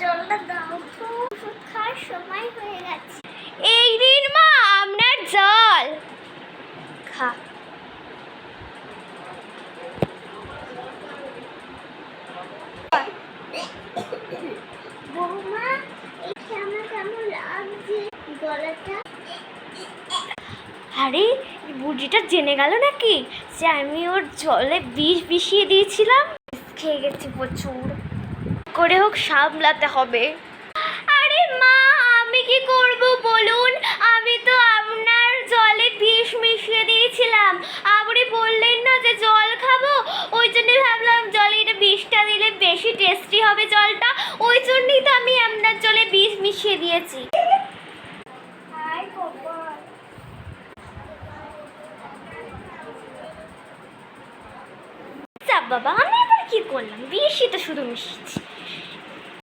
জলটা দাও তো, ওষুধ খাওয়ার সময় হয়ে গেছে। এই রিন মা আপনার জল খা। বৌমা, এই কেমন কেমন লাগছে গলাটা? আরে বুড়িটা জেনে গেল নাকি যে আমি ওর জলে বিষ মিশিয়ে দিয়েছিলাম? খেয়ে গেছি প্রচুর, করে হোক সামলাতে হবে। আরে মা, আমি কি করব বলুন? আমি তো আপনার জলে বিষ মিশিয়ে দিয়েছিলাম। আপনি বললেন না যে জল খাবো, ওই জন্যই ভাবলাম জলে এটা বিষটা দিলে বেশি টেস্টি হবে জলটা, ওই জন্যই তো আমি আপনার জলে বিষ মিশিয়ে দিয়েছি। হাই কপাল। বাবা, আমি আবার কি করলাম? বিষই তো শুধু মিশিয়েছি।